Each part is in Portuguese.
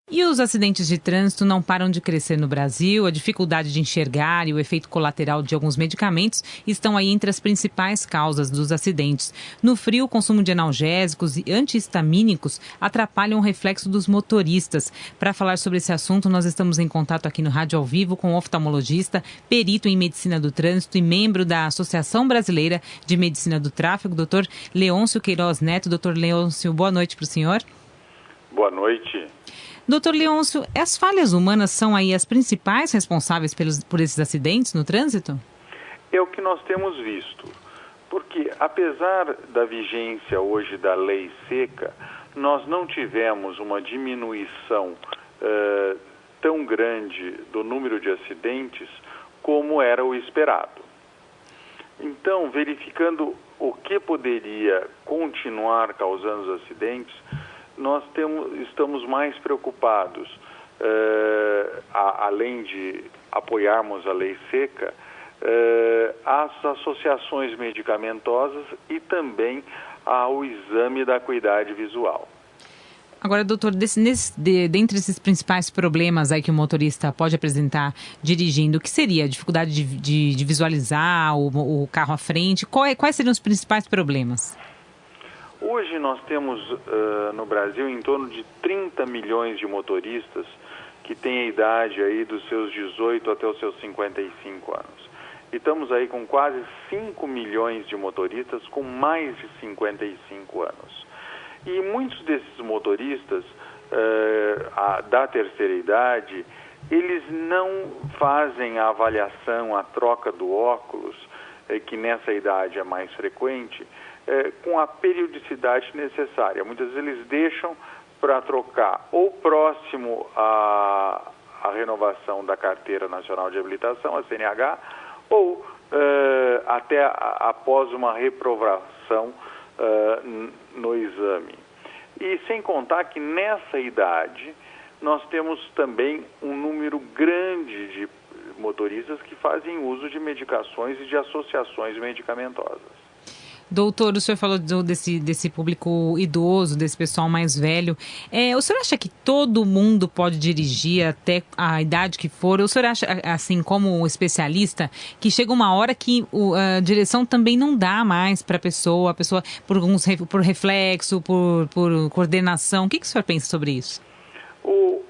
E os acidentes de trânsito não param de crescer no Brasil. A dificuldade de enxergar e o efeito colateral de alguns medicamentos estão aí entre as principais causas dos acidentes. No frio, o consumo de analgésicos e antihistamínicos atrapalham o reflexo dos motoristas. Para falar sobre esse assunto, nós estamos em contato aqui no Rádio ao Vivo com o oftalmologista, perito em medicina do trânsito e membro da Associação Brasileira de Medicina do Tráfego, Dr. Leôncio Queiroz Neto. Dr. Leôncio, boa noite para o senhor. Boa noite. Doutor Leôncio, as falhas humanas são aí as principais responsáveis por esses acidentes no trânsito? É o que nós temos visto, porque apesar da vigência hoje da lei seca, nós não tivemos uma diminuição tão grande do número de acidentes como era o esperado. Então, verificando o que poderia continuar causando os acidentes, nós estamos mais preocupados, além de apoiarmos a lei seca, as associações medicamentosas e também ao exame da acuidade visual. Agora, doutor, dentre esses principais problemas aí que o motorista pode apresentar dirigindo, o que seria a dificuldade de visualizar o carro à frente? Quais seriam os principais problemas? Hoje nós temos no Brasil em torno de 30 milhões de motoristas que têm a idade aí dos seus 18 até os seus 55 anos. E estamos aí com quase 5 milhões de motoristas com mais de 55 anos. E muitos desses motoristas da terceira idade, eles não fazem a avaliação, a troca do óculos, que nessa idade é mais frequente, com a periodicidade necessária. Muitas vezes eles deixam para trocar ou próximo à renovação da Carteira Nacional de Habilitação, a CNH, ou até após uma reprovação no exame. E sem contar que nessa idade nós temos também um número grande de motoristas que fazem uso de medicações e de associações medicamentosas. Doutor, o senhor falou desse público idoso, desse pessoal mais velho. O senhor acha que todo mundo pode dirigir até a idade que for? Ou o senhor acha, assim como especialista, que chega uma hora que a direção também não dá mais para a pessoa por reflexo, por coordenação? O que o senhor pensa sobre isso? O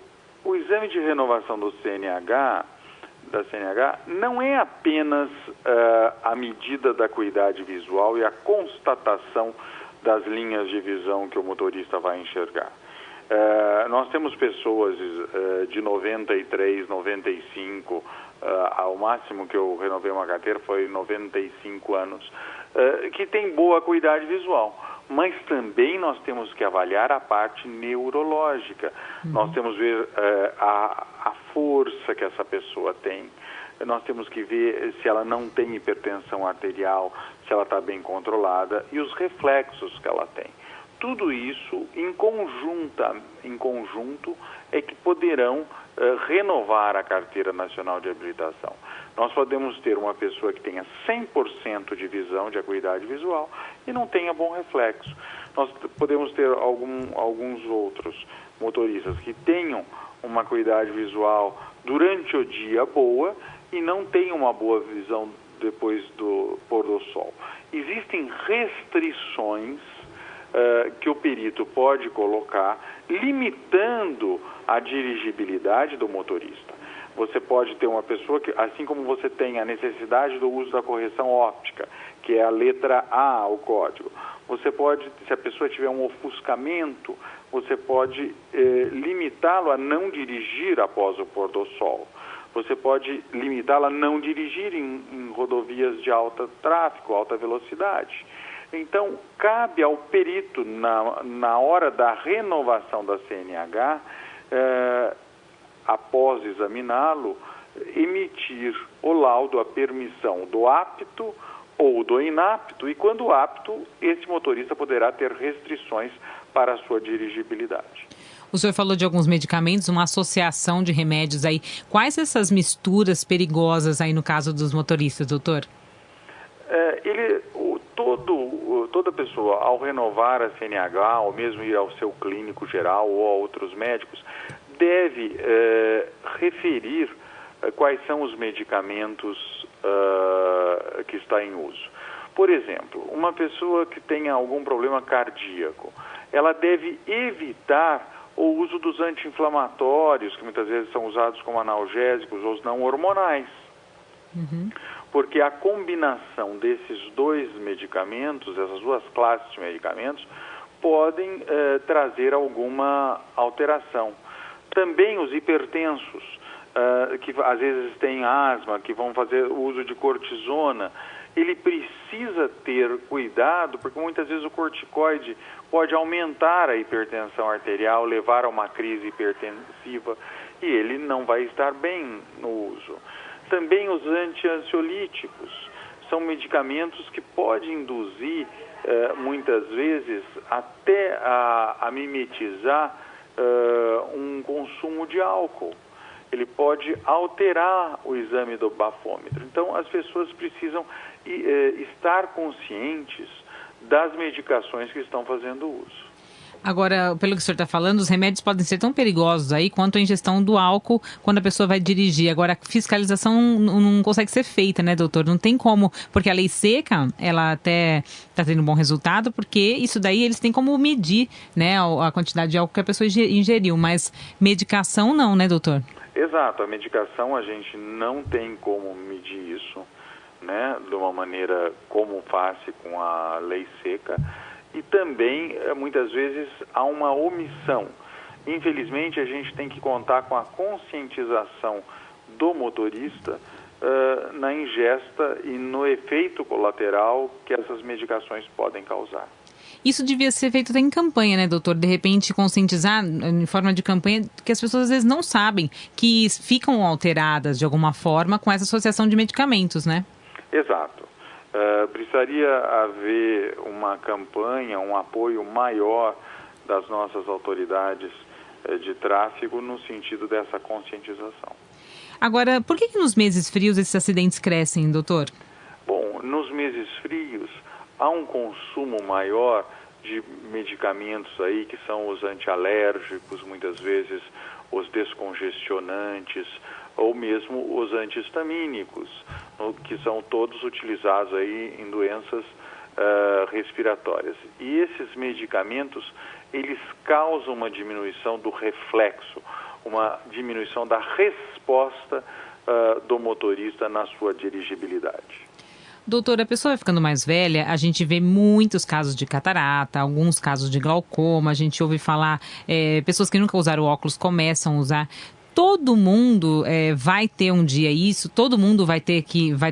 exame de renovação da CNH não é apenas a medida da acuidade visual e a constatação das linhas de visão que o motorista vai enxergar. Nós temos pessoas de 93, 95, ao máximo que eu renovei uma carteira foi 95 anos, que tem boa acuidade visual. Mas também nós temos que avaliar a parte neurológica. Nós temos que ver a força que essa pessoa tem. Nós temos que ver se ela não tem hipertensão arterial, se ela está bem controlada e os reflexos que ela tem. Tudo isso em conjunto é que poderão renovar a Carteira Nacional de Habilitação. Nós podemos ter uma pessoa que tenha 100% de visão, de acuidade visual, e não tenha bom reflexo. Nós podemos ter alguns outros motoristas que tenham uma acuidade visual durante o dia boa e não tenham uma boa visão depois do pôr do sol. Existem restrições que o perito pode colocar, limitando a dirigibilidade do motorista. Você pode ter uma pessoa que, assim como você tem a necessidade do uso da correção óptica, que é a letra A, o código, você pode, se a pessoa tiver um ofuscamento, você pode limitá-lo a não dirigir após o pôr do sol. Você pode limitá-lo a não dirigir em rodovias de alto tráfego, alta velocidade. Então, cabe ao perito, na hora da renovação da CNH, após examiná-lo, emitir o laudo, a permissão do apto ou do inapto, e quando apto, esse motorista poderá ter restrições para a sua dirigibilidade. O senhor falou de alguns medicamentos, uma associação de remédios aí. Quais essas misturas perigosas aí no caso dos motoristas, doutor? Toda pessoa, ao renovar a CNH, ou mesmo ir ao seu clínico geral ou a outros médicos, deve referir quais são os medicamentos que está em uso. Por exemplo, uma pessoa que tenha algum problema cardíaco, ela deve evitar o uso dos anti-inflamatórios, que muitas vezes são usados como analgésicos ou não hormonais. Porque a combinação desses dois medicamentos, essas duas classes de medicamentos, podem trazer alguma alteração. Também os hipertensos, que às vezes têm asma, que vão fazer uso de cortisona, ele precisa ter cuidado, porque muitas vezes o corticoide pode aumentar a hipertensão arterial, levar a uma crise hipertensiva, e ele não vai estar bem no uso. Também os antiansiolíticos são medicamentos que podem induzir, muitas vezes, até a mimetizar um consumo de álcool. Ele pode alterar o exame do bafômetro. Então, as pessoas precisam estar conscientes das medicações que estão fazendo uso. Agora, pelo que o senhor está falando, os remédios podem ser tão perigosos aí quanto a ingestão do álcool quando a pessoa vai dirigir. Agora, a fiscalização não consegue ser feita, né, doutor? Não tem como, porque a lei seca, ela até está tendo um bom resultado, porque isso daí eles têm como medir, né, a quantidade de álcool que a pessoa ingeriu, mas medicação não, né, doutor? Exato, a medicação a gente não tem como medir isso, né, de uma maneira como faz com a lei seca. E também, muitas vezes, há uma omissão. Infelizmente, a gente tem que contar com a conscientização do motorista na ingesta e no efeito colateral que essas medicações podem causar. Isso devia ser feito até em campanha, né, doutor? De repente, conscientizar em forma de campanha, que as pessoas às vezes não sabem, que ficam alteradas de alguma forma com essa associação de medicamentos, né? Exato. Precisaria haver uma campanha, um apoio maior das nossas autoridades de tráfego no sentido dessa conscientização. Agora, por que nos meses frios esses acidentes crescem, doutor? Bom, nos meses frios há um consumo maior de medicamentos aí que são os antialérgicos, muitas vezes os descongestionantes ou mesmo os antihistamínicos, que são todos utilizados aí em doenças respiratórias. E esses medicamentos, eles causam uma diminuição do reflexo, uma diminuição da resposta do motorista na sua dirigibilidade. Doutor, a pessoa vai ficando mais velha, a gente vê muitos casos de catarata, alguns casos de glaucoma, a gente ouve falar, pessoas que nunca usaram óculos começam a usar. Todo mundo vai ter um dia isso? Todo mundo vai ter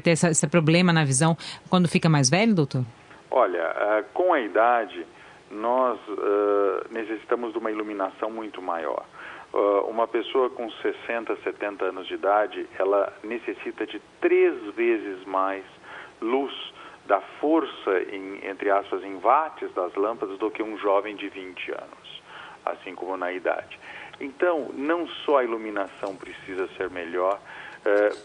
esse problema na visão quando fica mais velho, doutor? Olha, com a idade, nós necessitamos de uma iluminação muito maior. Uma pessoa com 60, 70 anos de idade, ela necessita de 3 vezes mais luz da força, entre aspas, em watts das lâmpadas do que um jovem de 20 anos, assim como na idade. Então, não só a iluminação precisa ser melhor,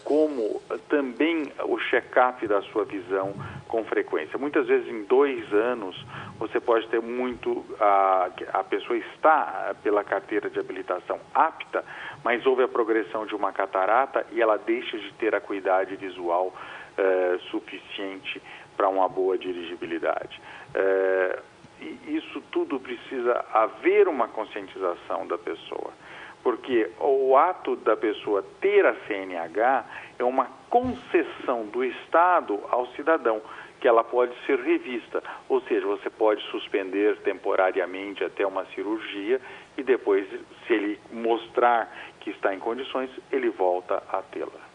como também o check-up da sua visão com frequência. Muitas vezes em 2 anos você pode ter a pessoa está pela carteira de habilitação apta, mas houve a progressão de uma catarata e ela deixa de ter a acuidade visual suficiente para uma boa dirigibilidade. E isso tudo precisa haver uma conscientização da pessoa, porque o ato da pessoa ter a CNH é uma concessão do Estado ao cidadão, que ela pode ser revista, ou seja, você pode suspender temporariamente até uma cirurgia e depois, se ele mostrar que está em condições, ele volta a tê-la.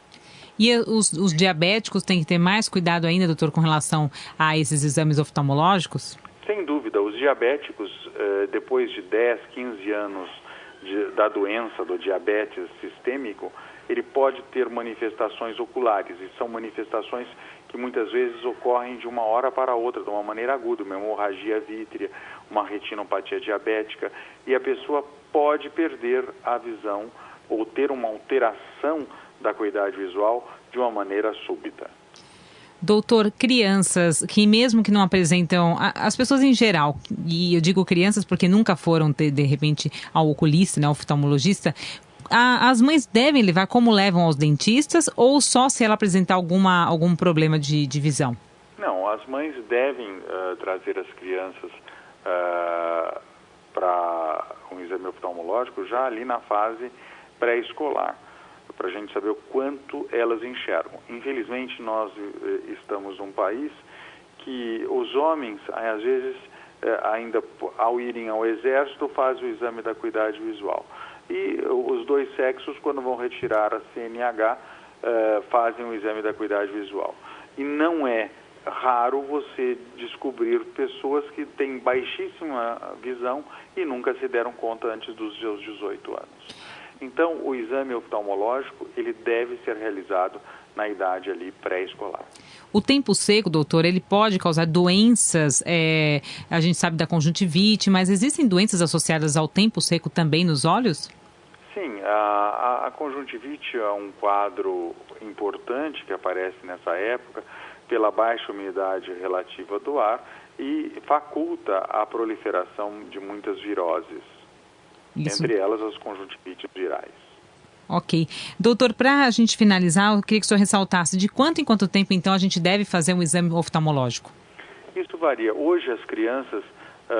E os diabéticos têm que ter mais cuidado ainda, doutor, com relação a esses exames oftalmológicos? Sem dúvida, os diabéticos, depois de 10, 15 anos da doença do diabetes sistêmico, ele pode ter manifestações oculares, e são manifestações que muitas vezes ocorrem de uma hora para outra, de uma maneira aguda, uma hemorragia vítrea, uma retinopatia diabética, e a pessoa pode perder a visão ou ter uma alteração da acuidade visual de uma maneira súbita. Doutor, crianças que mesmo que não apresentam, as pessoas em geral, e eu digo crianças porque nunca foram de repente ao oculista, né, ao oftalmologista, as mães devem levar como levam aos dentistas ou só se ela apresentar algum problema de visão? Não, as mães devem trazer as crianças para um exame oftalmológico já ali na fase pré-escolar, para a gente saber o quanto elas enxergam. Infelizmente, nós estamos num país que os homens, às vezes, ainda ao irem ao exército, fazem o exame da acuidade visual. E os dois sexos, quando vão retirar a CNH, fazem o exame da acuidade visual. E não é raro você descobrir pessoas que têm baixíssima visão e nunca se deram conta antes dos seus 18 anos. Então, o exame oftalmológico, ele deve ser realizado na idade ali pré-escolar. O tempo seco, doutor, ele pode causar doenças, a gente sabe da conjuntivite, mas existem doenças associadas ao tempo seco também nos olhos? Sim, a conjuntivite é um quadro importante que aparece nessa época pela baixa umidade relativa do ar e faculta a proliferação de muitas viroses, entre elas as conjuntivites virais. Ok. Doutor, para a gente finalizar, eu queria que o senhor ressaltasse de quanto em quanto tempo, então, a gente deve fazer um exame oftalmológico? Isso varia. Hoje, as crianças,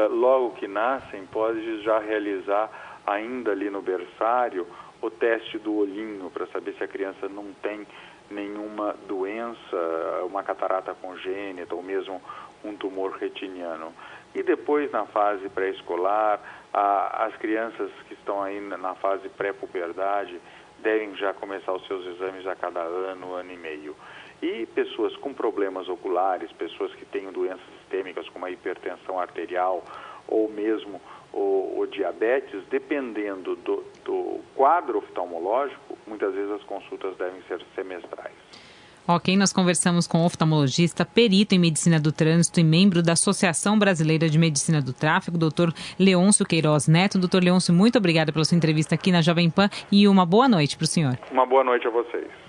logo que nascem, podem já realizar, ainda ali no berçário, o teste do olhinho, para saber se a criança não tem nenhuma doença, uma catarata congênita ou mesmo um tumor retiniano. E depois, na fase pré-escolar, as crianças que estão aí na fase pré-puberdade devem já começar os seus exames a cada ano e meio. E pessoas com problemas oculares, pessoas que têm doenças sistêmicas como a hipertensão arterial ou mesmo o diabetes, dependendo do quadro oftalmológico, muitas vezes as consultas devem ser semestrais. Ok, nós conversamos com o oftalmologista, perito em medicina do trânsito e membro da Associação Brasileira de Medicina do Tráfego, Dr. Leôncio Queiroz Neto. Dr. Leôncio, muito obrigada pela sua entrevista aqui na Jovem Pan e uma boa noite para o senhor. Uma boa noite a vocês.